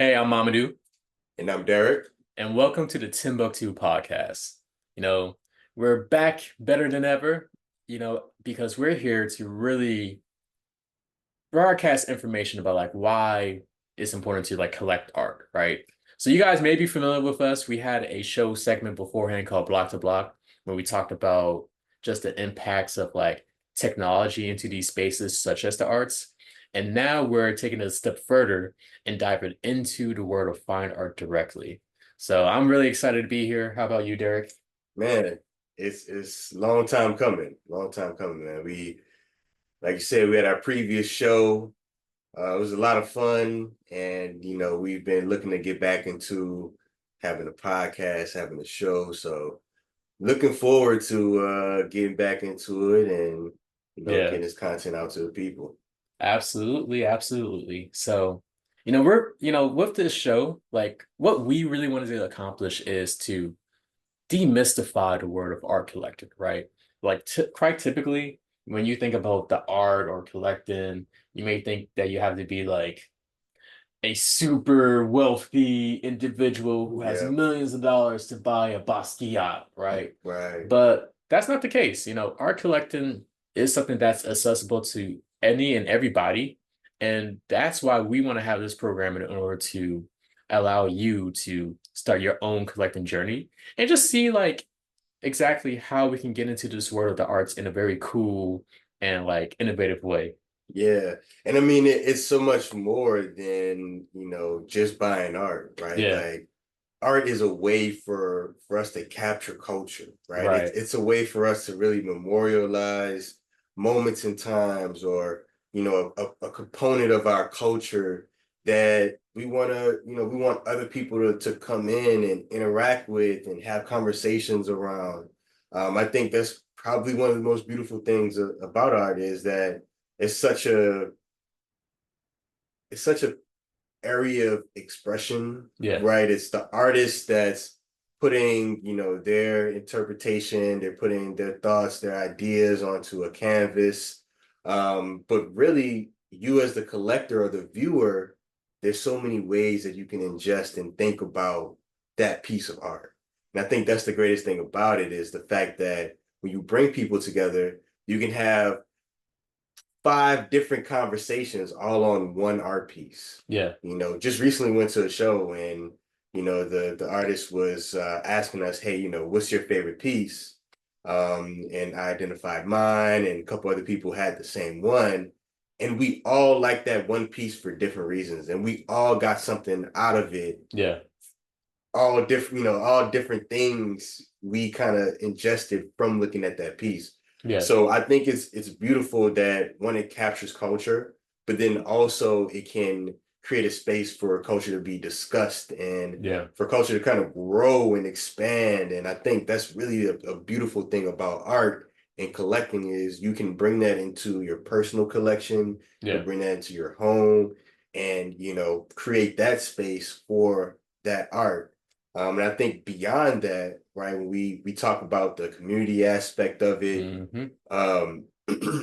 Hey, I'm Mamadou, And I'm Derek. and welcome to the Timbucktoo Podcast. You know, we're back better than ever, because we're here to really broadcast information about like why it's important to like collect art, right? So you guys may be familiar with us. We had a show segment beforehand called Block to Block, where we talked about just the impacts of like technology into these spaces such as the arts. And now we're taking it a step further and diving into the world of fine art directly. So I'm really excited to be here. How about you, Derek? Man, it's long time coming. Long time coming, man. We like you said, we had our previous show. It was a lot of fun, and we've been looking to get back into having a podcast, having a show. So looking forward to getting back into it and Yeah. getting this content out to the people. Absolutely, absolutely. So, with this show, like what we really wanted to accomplish is to demystify the word of art collecting, right? Like quite typically, when you think about the art or collecting, you may think that you have to be like a super wealthy individual who has Yeah, millions of dollars to buy a Basquiat, right? right. But that's not the case. Art collecting is something that's accessible to any and everybody. And that's why we want to have this program in order to allow you to start your own collecting journey and just see like exactly how we can get into this world of the arts in a very cool and like innovative way. Yeah. And I mean, it's so much more than, just buying art, right? Yeah, Like art is a way for us to capture culture, right? It's right. it's a way for us to really memorialize moments and times or, a component of our culture that we want other people to come in and interact with and have conversations around. I think that's probably one of the most beautiful things about art is that it's such a it's such a area of expression, Yeah. right? It's the artist that's putting, their interpretation, they're putting their thoughts, their ideas onto a canvas. But really, you as the collector or the viewer, there's so many ways that you can ingest and think about that piece of art. And I think that's the greatest thing about it is the fact that when you bring people together, you can have five different conversations all on one art piece. Yeah. Just recently went to a show and the artist was asking us, hey, what's your favorite piece? And I identified mine, and a couple other people had the same one, and we all liked that one piece for different reasons, and we all got something out of it. Yeah. All different things we kind of ingested from looking at that piece. Yeah. So I think it's beautiful that one, it captures culture, but then also it can create a space for culture to be discussed and Yeah. for culture to kind of grow and expand. And I think that's really a beautiful thing about art and collecting is you can bring that into your personal collection, you Yeah. can bring that into your home and create that space for that art. And I think beyond that, right, when we talk about the community aspect of it, Hmm.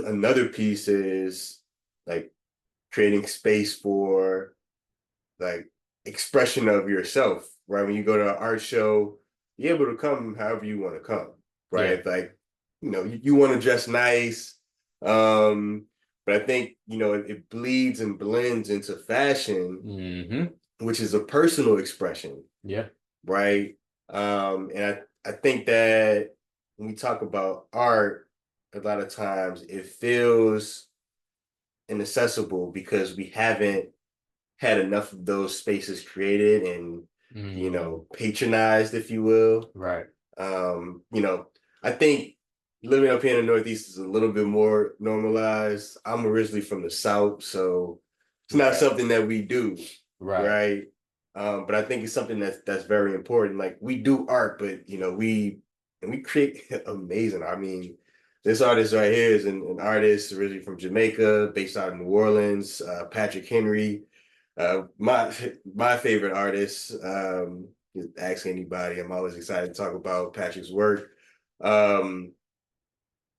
another piece is like creating space for like expression of yourself, right? When you go to an art show, you're able to come however you want to come, Yeah. right? Like, you want to dress nice. Um, but I think, it bleeds and blends into fashion, Hmm. which is a personal expression, Yeah. right? And I think that when we talk about art, a lot of times it feels inaccessible because we haven't had enough of those spaces created and Mm. patronized, if you will. Right. Um, you know, I think living up here in the Northeast is a little bit more normalized. I'm originally from the South, so it's not Right. something that we do, Right. right? But I think it's something that's very important. Like we do art, but we create amazing. I mean, this artist right here is an artist originally from Jamaica, based out of New Orleans. Patrick Henry, my favorite artist. Ask anybody. I'm always excited to talk about Patrick's work. Um,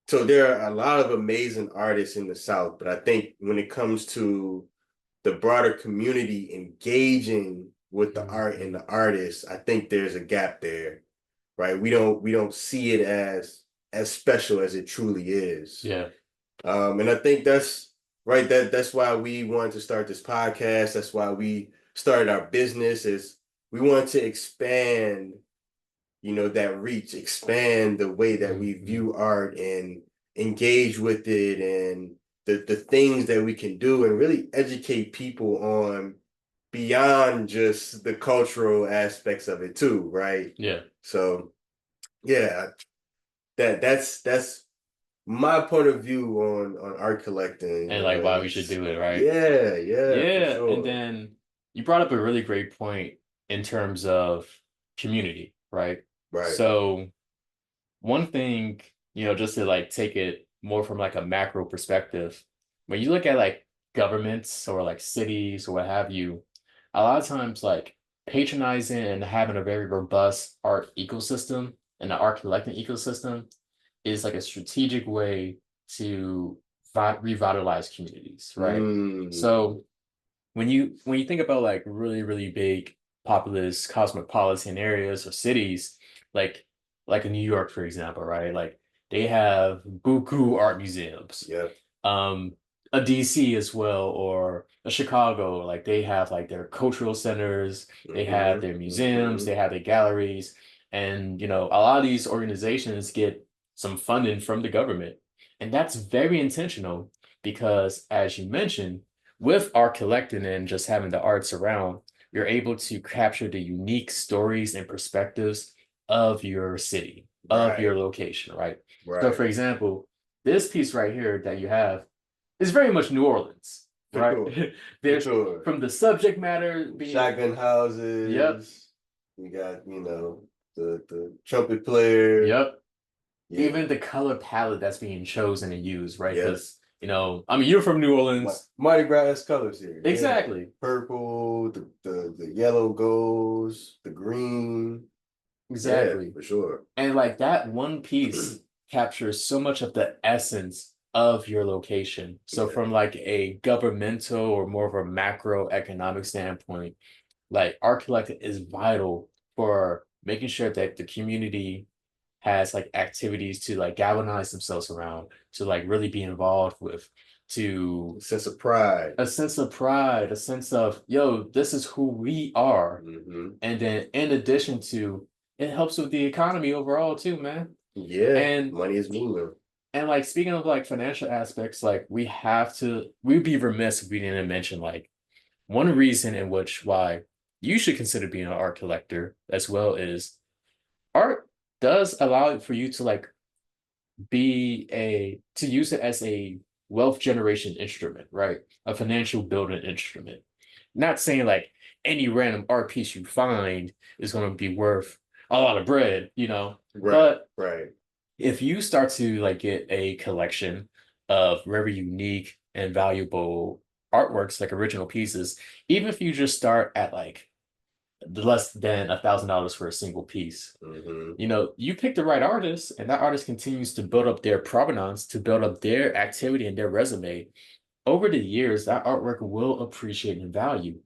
so there are a lot of amazing artists in the South, but I think when it comes to the broader community engaging with the art and the artists, I think there's a gap there, right? We don't see it as special as it truly is. Yeah. And I think that's right. That's why we wanted to start this podcast. That's why we started our business. Is we want to expand, that reach, expand the way that we view art and engage with it, and the things that we can do, and really educate people on beyond just the cultural aspects of it too, right? Yeah. So yeah, that's my point of view on art collecting. And like why we should do it, right? Yeah, for Yeah. And sure. then you brought up a really great point in terms of community, right? Right. So one thing, just to like take it more from like a macro perspective, when you look at like governments or like cities or what have you, a lot of times like patronizing and having a very robust art ecosystem and the art collecting ecosystem is like a strategic way to revitalize communities, right? Mm, So when you think about like really really big populous cosmopolitan areas or cities like like in New York for example, right? Like they have buku art museums. yeah. um a DC as well, or a Chicago, like they have like their cultural centers, they have their museums, they have their galleries, and a lot of these organizations get some funding from the government, and that's very intentional because as you mentioned, with art collecting and just having the arts around, you're able to capture the unique stories and perspectives of your city, of your Right. location, right? So, for Right. example, this piece right here that you have is very much New Orleans, For right? sure. For There's sure. from the subject matter being, Shotgun yep, houses. We got, the trumpet player. yep, Yeah. even the color palette that's being chosen and used, right? Yep. Because, I mean, you're from New Orleans. Mardi Gras colors here. Yeah. Exactly. Purple, the yellow goes, the green. Yeah, Exactly. for sure. And like that one piece captures so much of the essence of your location. So Yeah. from like a governmental or more of a macroeconomic standpoint, like art collecting is vital for making sure that the community has like activities to like galvanize themselves around, to like really be involved with, to Sense of pride. a sense of pride, a sense of, yo, this is who we are. Hmm. And then in addition to, it helps with the economy overall too, man. Yeah, And money is moving. like speaking of like financial aspects, like we'd be remiss if we didn't mention like one reason in which why you should consider being an art collector as well is art does allow for you to like to use it as a wealth generation instrument, right? A financial building instrument. Not saying like any random art piece you find is going to be worth a lot of bread, Right, but right. if you start to like get a collection of very unique and valuable artworks, like original pieces, even if you just start at like less than $1,000 for a single piece, Hmm. you pick the right artist, and that artist continues to build up their provenance, to build up their activity and their resume. Over the years, that artwork will appreciate in value.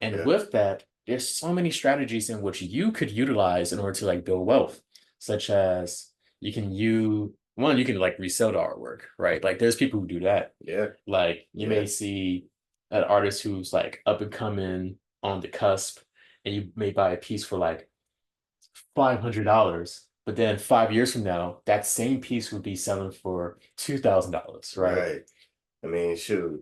And Yeah. with that, there's so many strategies in which you could utilize in order to like build wealth, such as you can like resell the artwork, right? Like there's people who do that. Yeah. Like you Yeah. may see an artist who's like up and coming on the cusp, and you may buy a piece for like $500, but then 5 years from now, that same piece would be selling for $2,000, right? Right. I mean, shoot,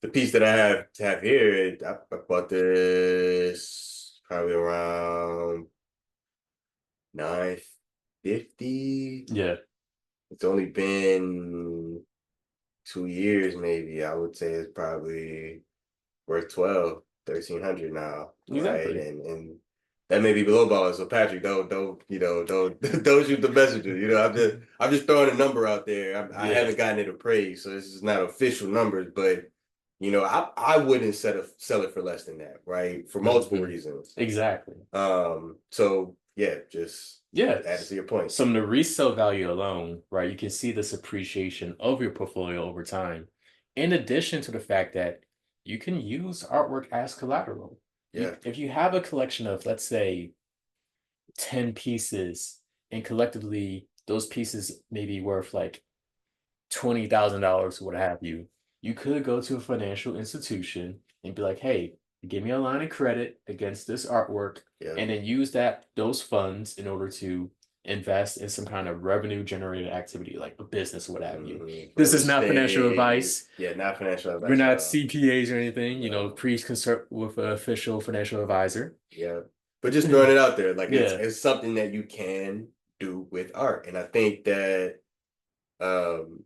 the piece that I have here, I bought this probably around 950. Yeah, It's only been 2 years, maybe. I would say it's probably worth 1300 now, right? exactly. And that may be below ball. So Patrick, don't don't shoot the messenger. I'm just throwing a number out there. I Yeah. haven't gotten it appraised, so this is not official numbers, but I wouldn't sell it for less than that, right? For multiple Mhm. reasons. Exactly. So yeah, just add it Yes. to your point. So from the resale value alone, right, you can see this appreciation of your portfolio over time. In addition to the fact that you can use artwork as collateral. Yeah. If you have a collection of, let's say, 10 pieces, and collectively those pieces may be worth like $20,000 or what have you, you could go to a financial institution and be like, hey, give me a line of credit against this artwork, Yeah. and then use those funds in order to invest in some kind of revenue generated activity like a business or what have you. This Real is not financial estate. advice. Yeah, not financial We're advice at not all. CPAs or anything, No. please consult with an official financial advisor. Yeah. But just throwing it out there, like Yeah. it's something that you can do with art. And I think that um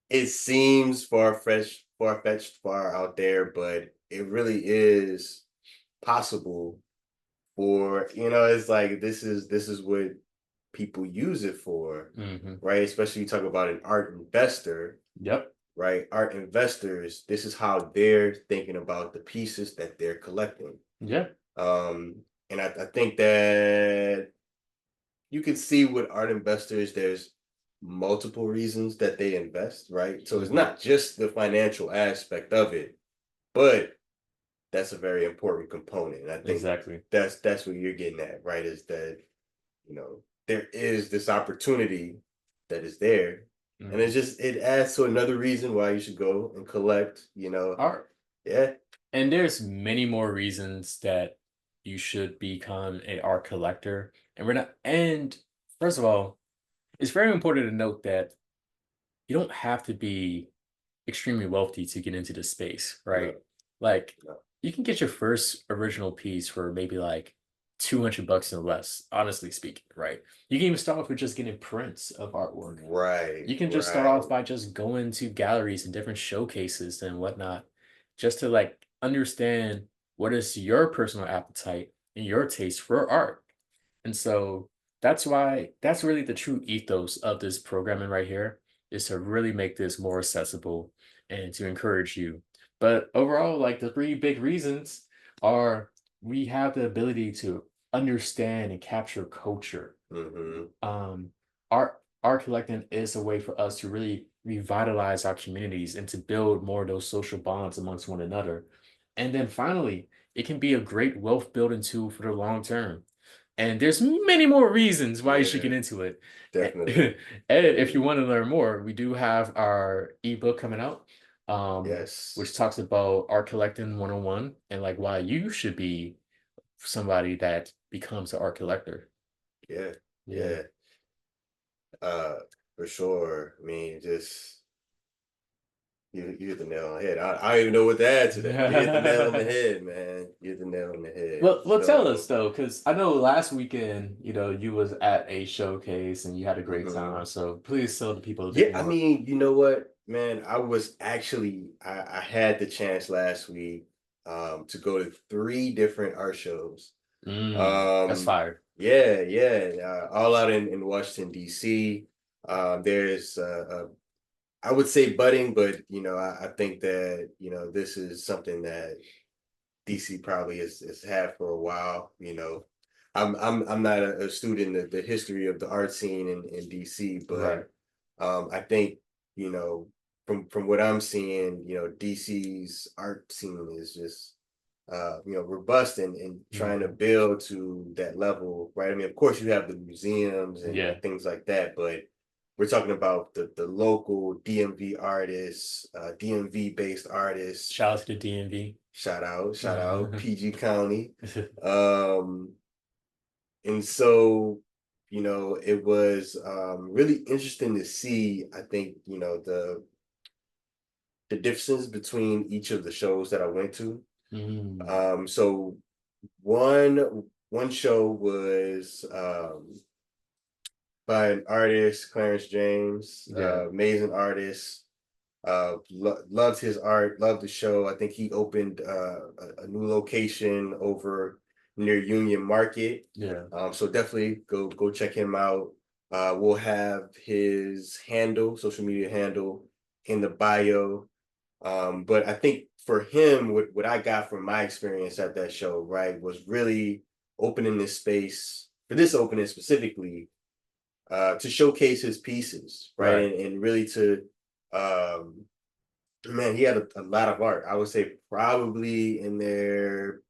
it seems far-fetched, far out there, but it really is possible for, it's like this is what people use it for, Hmm. right? Especially you talk about an art investor, Yep. right? Art investors, this is how they're thinking about the pieces that they're collecting. Yeah. Um, and I think that you can see with art investors, there's multiple reasons that they invest, right? So it's Hmm. not just the financial aspect of it, but that's a very important component. And I think Exactly. that's what you're getting at, right? Is that, there is this opportunity that is there. And Hmm. it adds to another reason why you should go and collect. Art. Yeah. And there's many more reasons that you should become a art collector. And first of all, it's very important to note that you don't have to be extremely wealthy to get into the space, right? No, Like no. you can get your first original piece for maybe like $200 and less, honestly speaking, right? You can even start off with just getting prints of artwork. Right, You can just start right. off by just going to galleries and different showcases and whatnot, just to like understand what is your personal appetite and your taste for art. And so that's really the true ethos of this programming right here, is to really make this more accessible and to encourage you. But overall, like the three big reasons are, we have the ability to understand and capture culture. Mm-hmm. um art collecting is a way for us to really revitalize our communities and to build more of those social bonds amongst one another. And then finally, it can be a great wealth building tool for the long term. And there's many more reasons why you should get Yeah, into it. definitely. And if you Definitely. want to learn more, we do have our ebook coming out, which Yes. talks about art collecting 101 and like why you should be somebody that becomes an art collector. Yeah. Yeah. Yeah. Uh, for sure. I mean, just you hit the nail on the head. I don't even know what to add to that. You hit the nail on the head, man. You hit the nail on the head. Well, tell us So, though, because I know last weekend, you was at a showcase and you had a great mhm. time. So please tell the people a Yeah, bit I more. mean, you know what, man? I had the chance last week to go to three different art shows. That's Um, fire. yeah, yeah, all out in Washington, DC. There's I would say budding, but I think that this is something that DC probably has had for a while. I'm not a student of the history of the art scene in DC, Right. but I think you know from what I'm seeing, DC's art scene is just robust and trying to Hmm. build to that level, right? I mean, of course, you have the museums Yeah. and things like that, but we're talking about the local DMV artists, DMV based artists. Shout out to the DMV. Shout out, PG County. Um, and so, it was really interesting to see, I think, the differences between each of the shows that I went to. Mm. So one show was by an artist, Clarence James, Yeah. amazing artist. Loved his art, loved the show. I think he opened a new location over near Union Market. Yeah. So definitely go check him out. We'll have his social media handle in the bio. But I think for him, what I got from my experience at that show, right, was really opening this space for this opening specifically to showcase his pieces, right, Right. and really to um, Man, he had a lot of art. I would say probably in there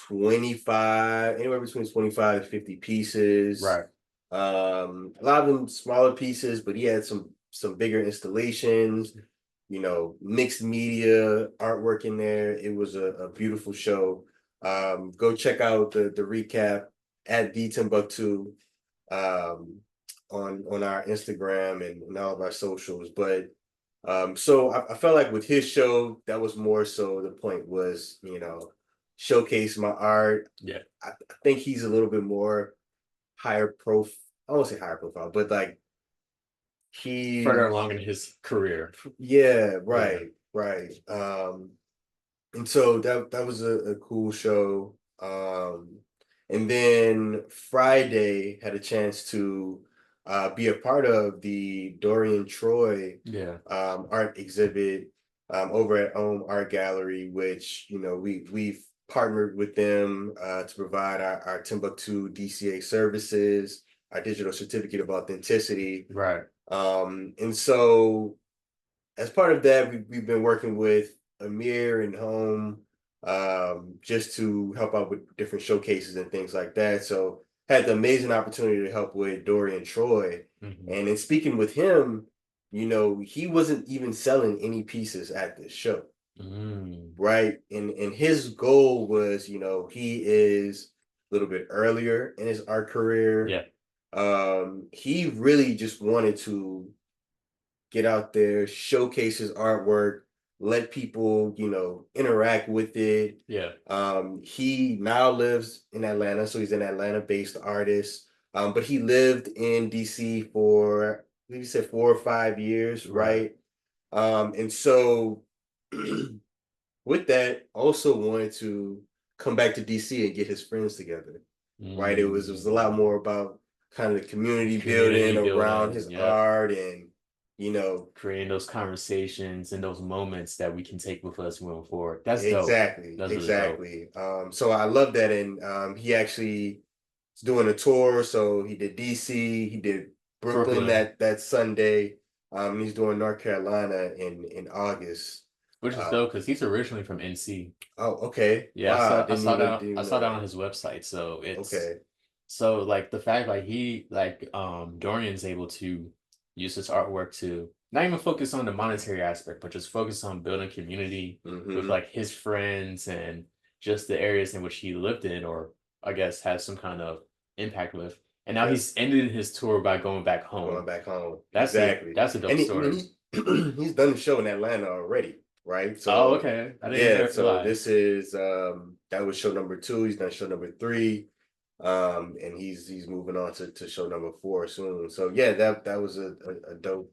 25, anywhere between 25 to 50 pieces. Right. A lot of them smaller pieces, but he had some bigger installations, mixed media artwork in there. It was a beautiful show. Go check out the recap at the Timbucktoo um, on our Instagram and all of our socials. But so I felt like with his show, that was more so the point was, showcase my art. Yeah. I think he's a little bit more higher profile. I won't say higher profile, but like Further he, along in his career. yeah, Yeah. right. And so that was a cool show. And then Friday had a chance to be a part of the Dorian Troy Yeah. art exhibit over at Ohm Art Gallery, which we've partnered with them to provide our Timbuktu DCA services, our digital certificate of authenticity. Right. And so as part of that, we've been working with Amir and Home just to help out with different showcases and things like that. So had the amazing opportunity to help with Dorian Troy. Hmm. And in speaking with him, he wasn't even selling any pieces at this show, Mm. right? And his goal was, he is a little bit earlier in his art career. Yeah. He really just wanted to get out there, showcase his artwork, let people, interact with it. Yeah. He now lives in Atlanta, so he's an Atlanta-based artist. But he lived in DC for, I believe he said 4 or 5 years, Right. right? And so with that, also wanted to come back to DC and get his friends together, right? It was a lot Mm. more about kind of the community building Community around building. his Yep. art and you know Creating those conversations and those moments that we can take with us moving forward. That's dope. exactly, That's really dope. exactly. So I love that, and he actually is doing a tour. So he did DC, he did Brooklyn Brooklyn, that Sunday. He's doing North Carolina in August. which is Uh, dope because he's originally from NC. oh, okay. Yeah, Wow, I didn't even saw know that on that. his website. So it's Okay. so like the fact like Dorian's able to use his artwork to not even focus on the monetary aspect, but just focus on building community with Mm-hmm. like his friends and just the areas in which he lived in or I guess has some kind of impact with. And now Yep. he's ended his tour by going back Going home. back home. That's Exactly. that's a dope And story. he's he's done the show in Atlanta already, right? Oh, So okay. I didn't yeah, even so realize. this is that was show number two. He's done show number three. And he's moving on to show number four soon. So yeah, that was a dope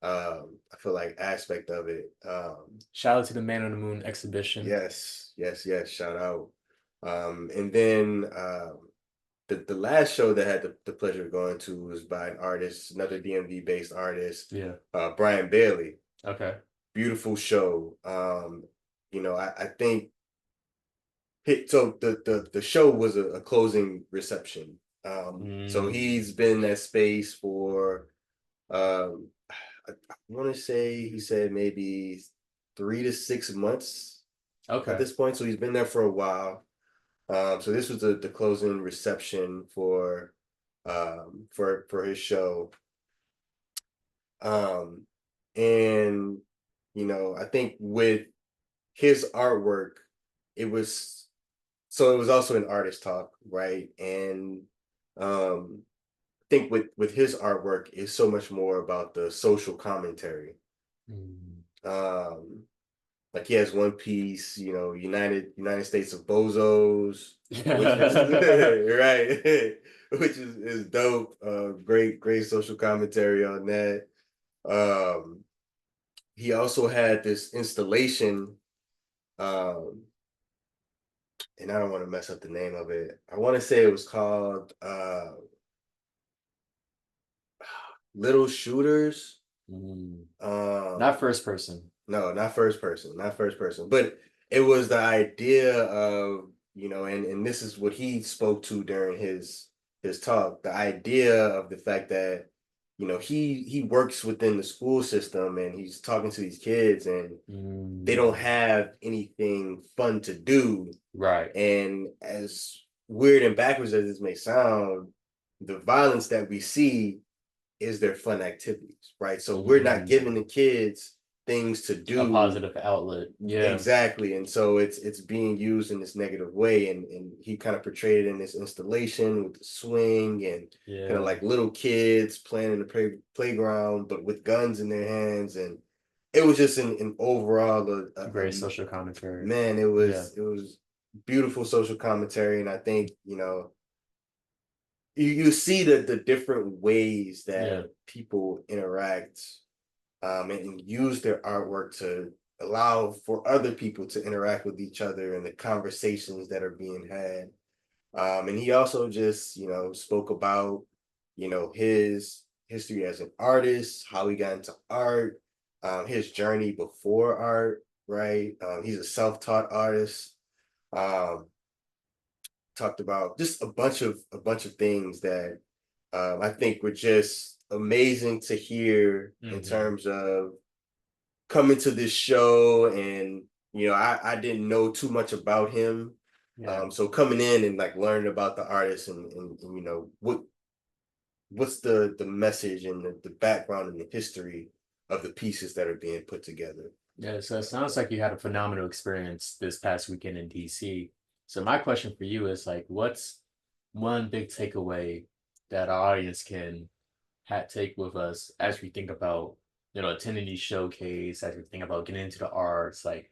I feel like aspect of it. Shout out to the Man on the Moon exhibition. Yes, shout out. And then the last show that I had the pleasure of going to was by an artist, another DMV based artist, Yeah. Brian Bailey. Okay. Beautiful show. I think so the show was a closing reception. So Mm. he's been in that space for I want to say he said maybe 3 to 6 months at Okay. this point. So he's been there for a while. So this was the closing reception for his show. Um, and I think with his artwork, it was so it was also an artist talk, right? And I think with his artwork is so much more about the social commentary. Mm. Um, like he has one piece, United States of Bozos, which is right, which is dope. Great social commentary on that. Um, he also had this installation, um, and I don't want to mess up the name of it. I want to say it was called Little Shooters. Mm. Not Um, first person. No, not first person, but it was the idea of, and this is what he spoke to during his talk, the idea of the fact that, he works within the school system and he's talking to these kids and they don't Mm, have anything fun to do. right. And as weird and backwards as this may sound, the violence that we see is their fun activities, right? So we're not Mm, giving the kids things to a do. positive outlet. Yeah. Exactly. And so it's being used in this negative way. And he kind of portrayed it in this installation with the swing and kind of Yeah. like little kids playing in the playground, but with guns in their hands. And it was just an overall Great social commentary. man, Yeah. it was beautiful social commentary. And I think, you see the different ways Yeah. that people interact, and use their artwork to allow for other people to interact with each other and the conversations that are being had. And he also just, spoke about, his history as an artist, how he got into art, his journey before art, right? He's a self-taught artist. Um, Talked about just a bunch of things that, I think were just amazing to hear in Hmm. terms of coming to this show. And I didn't know too much about him, Yeah. so coming in and like learning about the artist and what's the message and the background and the history of the pieces that are being put together. Yeah. So it sounds like you had a phenomenal experience this past weekend in DC. So my question for you is like, what's one big takeaway that our audience can take with us as we think about, attending these showcase, as we think about getting into the arts, like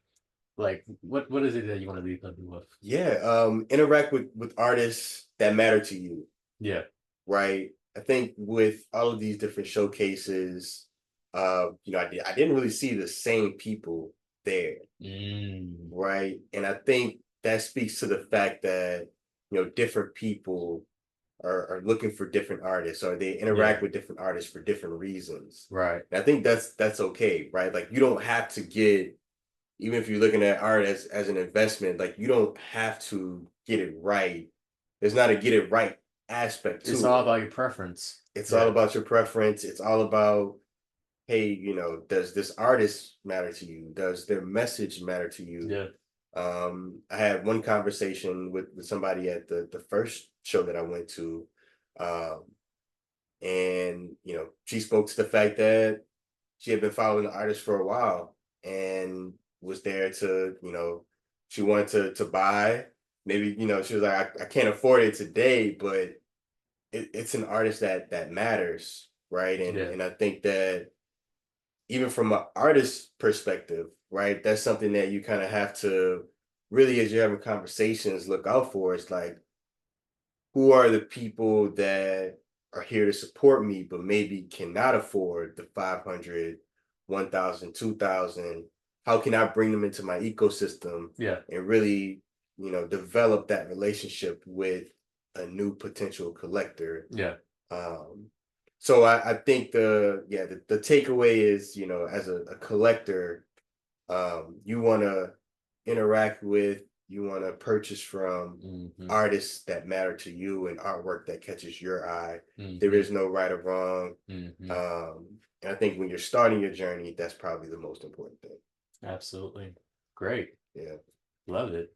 what is it that you want to leave them with? Yeah, interact with artists that matter to you, Yeah. right? I think with all of these different showcases, I didn't really see the same people there, Mm, right? And I think that speaks to the fact that different people are looking for different artists, or they yeah. interact with different artists for different reasons. Right. And I think that's okay, right? Like you don't have to get, even if you're looking at art as an investment, like you don't have to get it right. There's not a get it right aspect It's to all it. about your preference. It's all Yeah. about your preference. It's all about, hey, does this artist matter to you? Does their message matter to you? Yeah. I had one conversation with somebody at the first show that I went to, um, and she spoke to the fact that she had been following the artist for a while and was there to, she wanted to buy. Maybe, she was like, I can't afford it today, but it's an artist that matters, right? And Yeah. and I think that even from an artist perspective, right, that's something that you kind of have to really, as you're having conversations, look out for. It's like, who are the people that are here to support me but maybe cannot afford the 500, 1,000, 2,000? How can I bring them into my ecosystem Yeah. and really, develop that relationship with a new potential collector? Yeah. um so I think the takeaway is, as a collector, you want to interact with, you want to purchase from Hmm. artists that matter to you and artwork that catches your eye. There Hmm. is no right or wrong. Hmm. And I think when you're starting your journey, that's probably the most important thing. Absolutely. Great. Yeah. Love it.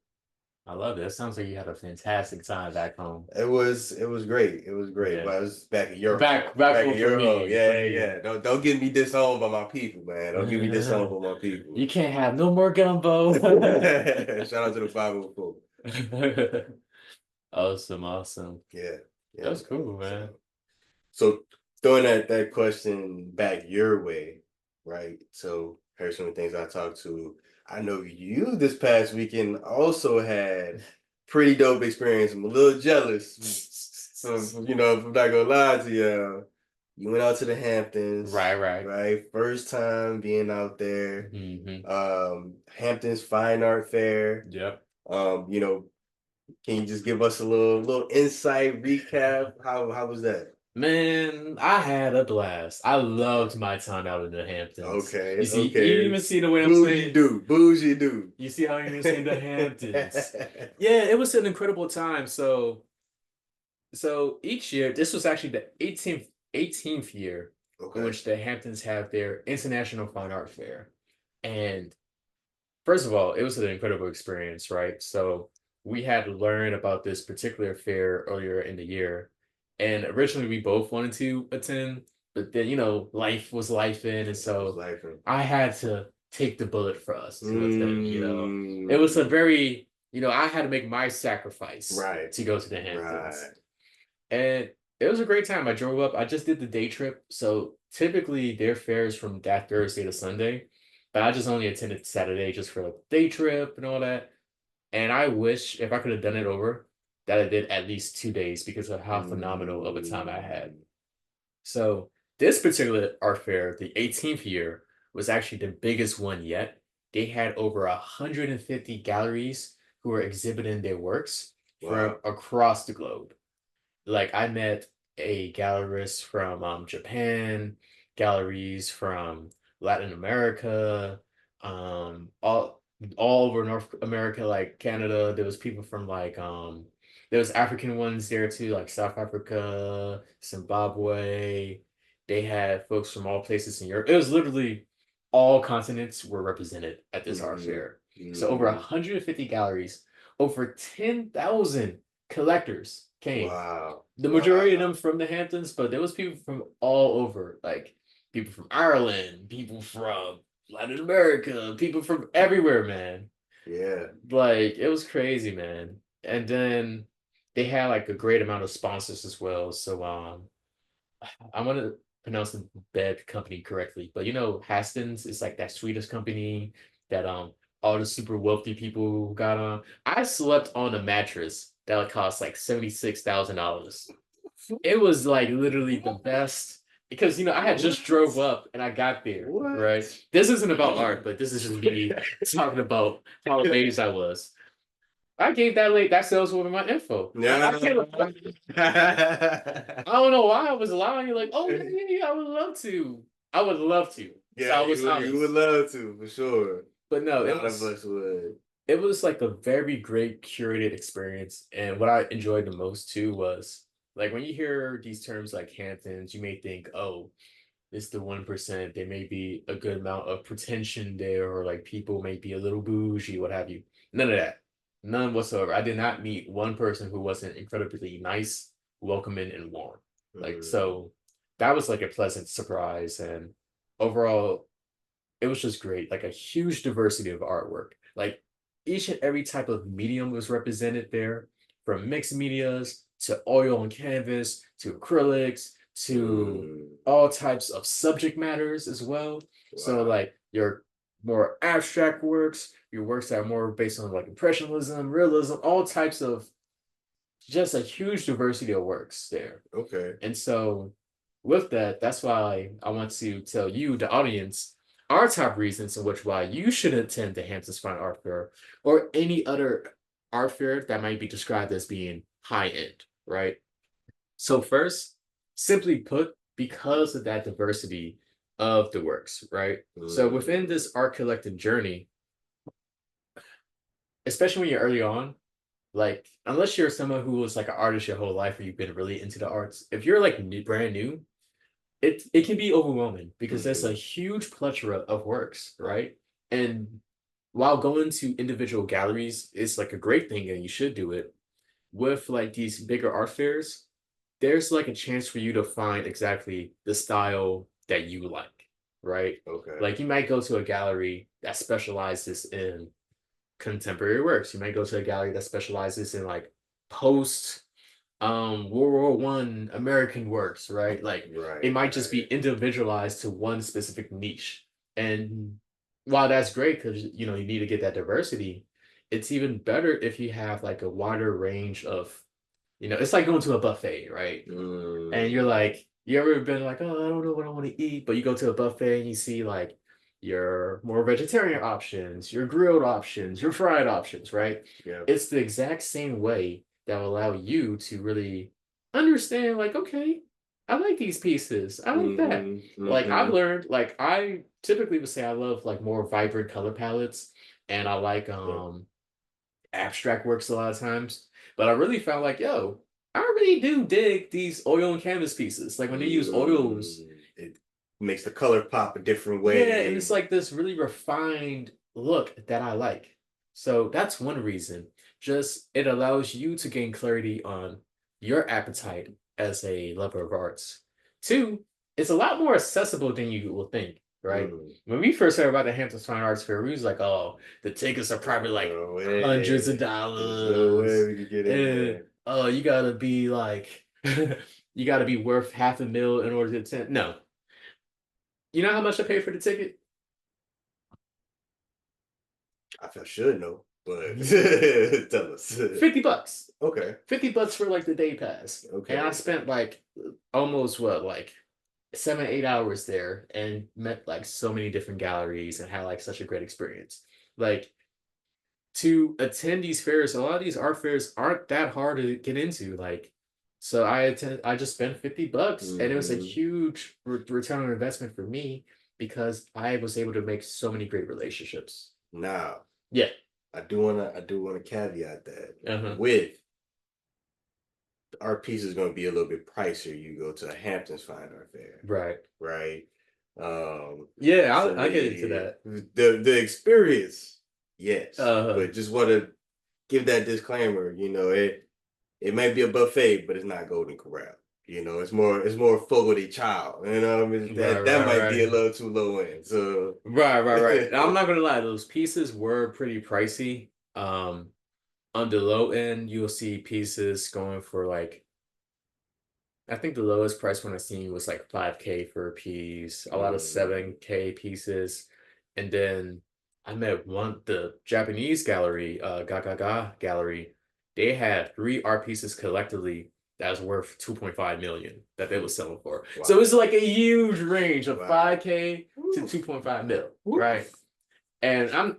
I love it. It sounds like you had a fantastic time back home. It was great. It was great. Yeah. But I was back in Europe. Back Back in home for Europe. Oh, me. For yeah, yeah, me. yeah. Don't get me disowned by my people, man. Don't get me disowned by my people. You can't have no more gumbo. Shout out to the 504. Awesome, awesome. Yeah, That yeah, was man. cool, So man. so throwing that question back your way, right? So here's some of the things I talked to. I know you this past weekend also had pretty dope experience. I'm a little jealous. So if I'm not gonna lie to you, you went out to the Hamptons, Right, right. right? First time being out there. Hmm. Hamptons Fine Art Fair. Yep. Um, you know, can you just give us a little insight recap? How was that? Man, I had a blast. I loved my time out in the Hamptons. Okay, You see, you okay. even see the way I'm Bougie saying. do, bougie do. You see how I'm even saying the Hamptons. Yeah, it was an incredible time. So each year, this was actually the 18th year in Okay. which the Hamptons have their International Fine Art Fair. And first of all, it was an incredible experience, right? So we had learned about this particular fair earlier in the year, and originally we both wanted to attend, but then life was life in, and It was so like, I had to take the bullet for us to attend. It was a mm, very I had to make my sacrifice right, to go to the Hamptons, right. and it was a great time. I drove up. I just did the day trip. So typically their fair is from that Thursday to Sunday, but I just only attended Saturday just for a day trip and all that. And I wish if I could have done it over, that I did at least 2 days because of how phenomenal of a time I had. Mm, So this particular art fair, the 18th year, was actually the biggest one yet. They had over 150 galleries who were exhibiting their works from wow. across the globe. Like I met a gallerist from Japan, galleries from Latin America, all over North America, like Canada. There was people from there was African ones there too, like South Africa, Zimbabwe. They had folks from all places in Europe. It was literally all continents were represented at this art Hmm. fair. So over Hmm. 150 galleries, over 10,000 collectors came. Wow. The majority of Wow. them from the Hamptons, but there was people from all over, like people from Ireland, people from Latin America, people from everywhere, man. Yeah. Like it was crazy, man. And then they had like a great amount of sponsors as well. So I want to pronounce the bed company correctly, but Hastings is like that Swedish company that all the super wealthy people got on. I slept on a mattress that would cost like $76,000. It was like literally the best because I had just drove What? up and I got there, right? What? This isn't about art, but this is just me talking about how amazed I was. I gave that saleswoman my info. I can't. No. I don't know why I was lying. You're like, oh yeah, yeah, yeah, I would love to. I would love to. So Yeah, I was you would honest. love to for sure. But A no, it lot of was us would. it was like a very great curated experience. And what I enjoyed the most too was like when you hear these terms like Hamptons, you may think, oh, it's the 1%. There may be a good amount of pretension there, or like people may be a little bougie, what have you. None of that. None whatsoever. I did not meet one person who wasn't incredibly nice, welcoming, and warm. Like, Mm, so that was like a pleasant surprise. And overall, it was just great. Like a huge diversity of artwork. Like each and every type of medium was represented there, from mixed medias to oil on canvas to acrylics to mm, all types of subject matters as well. So wow. like your more abstract works, your works that are more based on like impressionism, realism, all types of just a huge diversity of works there. Okay. And so, with that, that's why I want to tell you, the audience, our top reasons in which why you should attend the Hamptons Fine Art Fair or any other art fair that might be described as being high end, right? So, first, simply put, because of that diversity of the works, right? So, within Mm, this art collecting journey, especially when you're early on, like unless you're someone who was like an artist your whole life or you've been really into the arts, if you're like brand new, it can be overwhelming because there's a mhm, huge plethora of works, right? And while going to individual galleries is like a great thing and you should do it, with like these bigger art fairs, there's like a chance for you to find exactly the style that you like, right? okay. Like you might go to a gallery that specializes in contemporary works. You might go to a gallery that specializes in like post World War I American works, right? Like it Right, might just be right. individualized to one specific niche. And while that's great because you need to get that diversity, it's even better if you have like a wider range of, it's like going to a buffet, right? And you're Mm, like, you ever been like, oh, I don't know what I want to eat, but you go to a buffet and you see like your more vegetarian options, your grilled options, your fried options, right? yeah. It's the exact same way that will allow you to really understand, like, okay, I like these pieces. I like that. Mm-hmm. Like I've Mm-hmm. learned, like I typically would say I love like more vibrant color palettes and I like Yeah. abstract works a lot of times. But I really felt like, yo, I really do dig these oil and canvas pieces. Like when they use oils, Mm, it. makes the color pop a different Yeah, and way. it's like this really refined look that I like. So that's one reason. Just it allows you to gain clarity on your appetite as a lover of arts. Two, it's a lot more accessible than you will think, right? Mm, When we first heard about the Hamptons Fine Arts Fair, we was like, oh, the tickets are probably like no hundreds of way. There's no way dollars. we could get in And there. oh, you gotta be like you gotta be worth half a mil in order to attend. No. You know how much I paid for the ticket? I should know, but tell us. $50. Okay. $50 for like the day pass. And I Okay. spent like almost what, like 7, 8 hours there and met like so many different galleries and had like such a great experience. Like to attend these fairs, a lot of these art fairs aren't that hard to get into. Like, so I just spent $50 and it was a Hmm. huge return on investment for me because I was able to make so many great relationships. Now, Yeah. I do wanna caveat that Uh-huh. with the art piece is gonna be a little bit pricier. You go to a Hamptons Fine Art Fair, Right. right? Yeah, So I'll get into that. the experience, yes, Uh, but just want to give that disclaimer. It might be a buffet, but it's not Golden Corral. It's more Fogo de Chao. right, That right, might be a right. little too low end. So Right, right, right. And I'm not gonna lie, those pieces were pretty pricey. On the low end, you'll see pieces going for like I think the lowest price one I seen was like 5K for a piece, a lot of mm, 7K pieces. And then I met the Japanese gallery, Gaga Gallery. They had three art pieces collectively that was worth 2.5 million that they were selling for. So wow, it's like a huge range of wow, 5K to woo, 2.5 mil, woo. right? And I'm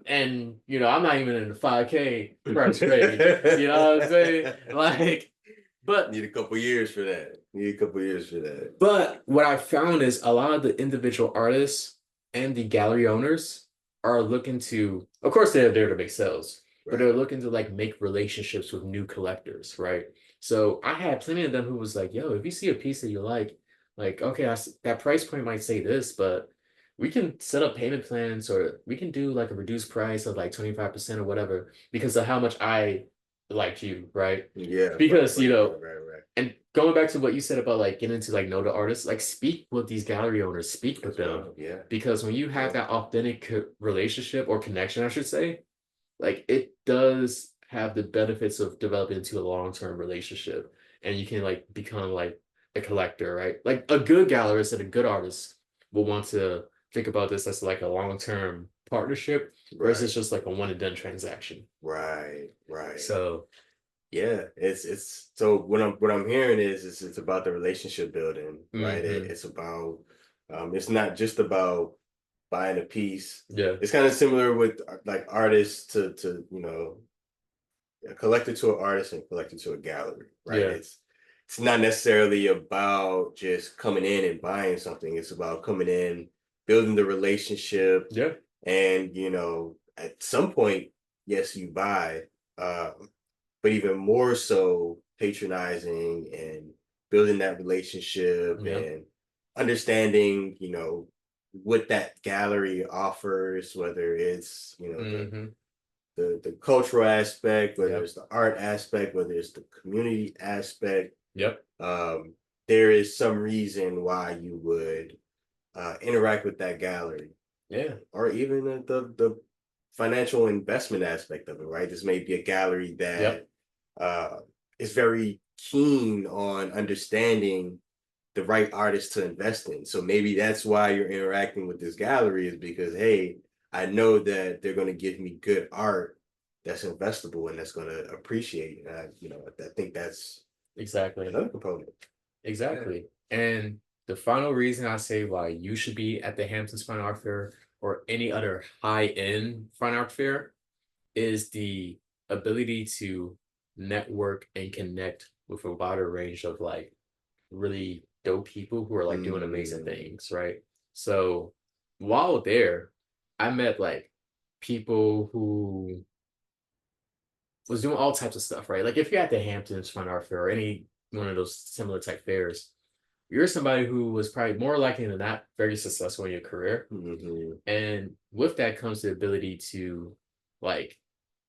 not even in the 5K price range. You know what I'm saying? Like, but Need a couple years for that. Need a couple years for that. But what I found is a lot of the individual artists and the gallery owners are looking to, of course, they're there to make sales, but Right. they're looking to like make relationships with new collectors, right? So I had plenty of them who was like, "Yo, if you see a piece that you like, okay, that price point might say this, but we can set up payment plans or we can do like a reduced price of like 25% or whatever because of how much I liked you, right? Yeah. Right. Because, Right. Right. Right. Right. and going back to what you said about like getting to like know the artists, like speak with these gallery owners, speak with As them. well. Yeah. Because when you As have well. that authentic relationship or connection, I should say, like it does have the benefits of developing into a long-term relationship. And you can like become like a collector, right? Like a good gallerist and a good artist will want to think about this as like a long-term partnership Right. versus just like a one and done transaction. Right. Right. So Yeah, it's so what I'm hearing is it's about the relationship building, right? mhm. It's about it's not just about buying a piece. Yeah. It's kind of similar with like artists to a collector to an artist and a collector to a gallery, right? Yeah. It's not necessarily about just coming in and buying something. It's about coming in, building the relationship, Yeah. and at some point, yes, you buy. But even more so patronizing and building that relationship Yeah. and understanding, what that gallery offers, whether it's, Mhm. the cultural aspect, whether Yep. it's the art aspect, whether it's the community aspect. Yep. um, there is some reason why you would interact with that gallery, Yeah. or even the financial investment aspect of it, right? This may be a gallery Yep. that uh, is very keen on understanding the right artist to invest in. So maybe that's why you're interacting with this gallery, is because, hey, I know that they're going to give me good art that's investable and that's going to appreciate. I think that's Exactly. another component. Yeah. Exactly. And the final reason I say why you should be at the Hamptons Fine Art Fair or any other high-end fine art fair is the ability to network and connect with a wider range of like really dope people who are like doing amazing Mm, things, right? So while there, I met like people who was doing all types of stuff, right? Like if you're at the Hamptons Fine Art Fair or any one of those similar type fairs, you're somebody who was probably more likely than not very successful in your career. Hmm. And with that comes the ability to like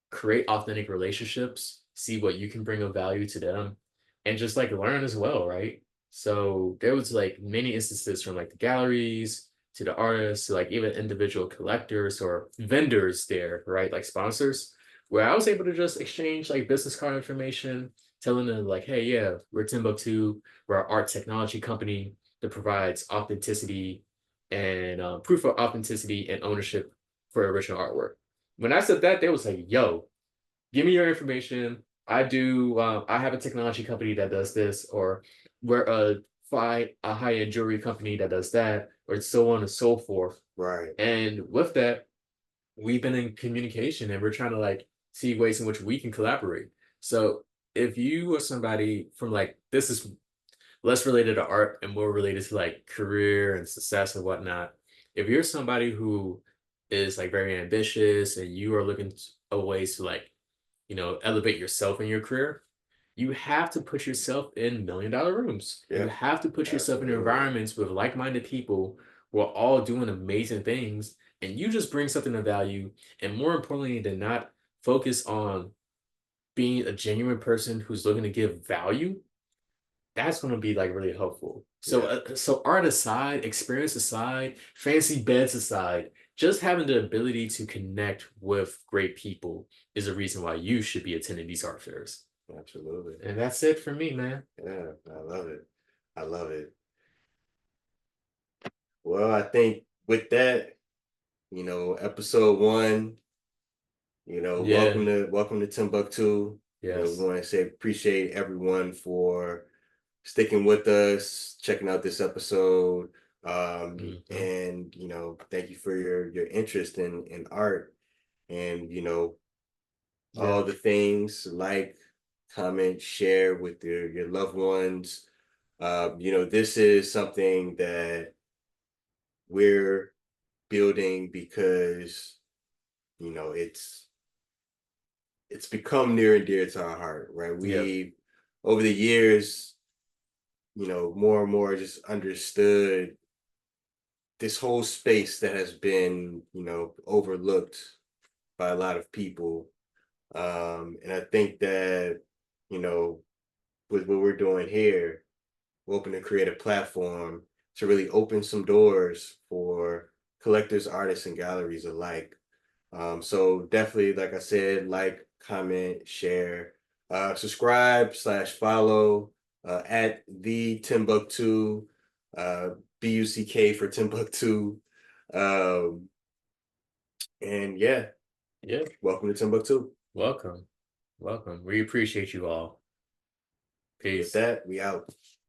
create authentic relationships, see what you can bring of value to them, and just like learn as well, right? So there was like many instances from like the galleries to the artists to like even individual collectors or vendors there, right? Like sponsors, where I was able to just exchange like business card information, telling them like, hey, yeah, we're Timbuktu, we're an art technology company that provides authenticity and proof of authenticity and ownership for original artwork. When I said that, they was like, yo, give me your information. I have a technology company that does this, or we're a high-end jewelry company that does that, or so on and so forth. Right. And with that, we've been in communication and we're trying to like see ways in which we can collaborate. So if you are somebody from like this is less related to art and more related to like career and success and whatnot. If you're somebody who is like very ambitious and you are looking a ways to like, elevate yourself in your career, you have to put yourself in million-dollar rooms. You Yep. have to put yourself in Absolutely. environments with like-minded people who are all doing amazing things, and you just bring something of value. And more importantly than not, focus on being a genuine person who's looking to give value. That's gonna be, like, really helpful. So, Yeah. so art aside, experience aside, fancy beds aside, just having the ability to connect with great people is a reason why you should be attending these art fairs. Absolutely. And that's it for me, man. Yeah. I love it. I love it. Well, I think with that, episode one, Yeah. welcome to Timbuktu. We Yes. want to say appreciate everyone for sticking with us, checking out this episode. Mhm. And thank you for your interest in art and Yeah. all the things like, comment, share with your loved ones. This is something that we're building because it's become near and dear to our heart, right? Yeah. We over the years, more and more just understood this whole space that has been, overlooked by a lot of people. And I think that, you know, with what we're doing here, we're hoping to create a platform to really open some doors for collectors, artists, and galleries alike. So definitely, like I said, like, comment, share, subscribe/follow at the Timbuktu, uh, BUCK for Timbuktu. Um, and yeah, Yeah. welcome to Timbuktu. Welcome. Welcome. We appreciate you all. And with Peace. that, we out.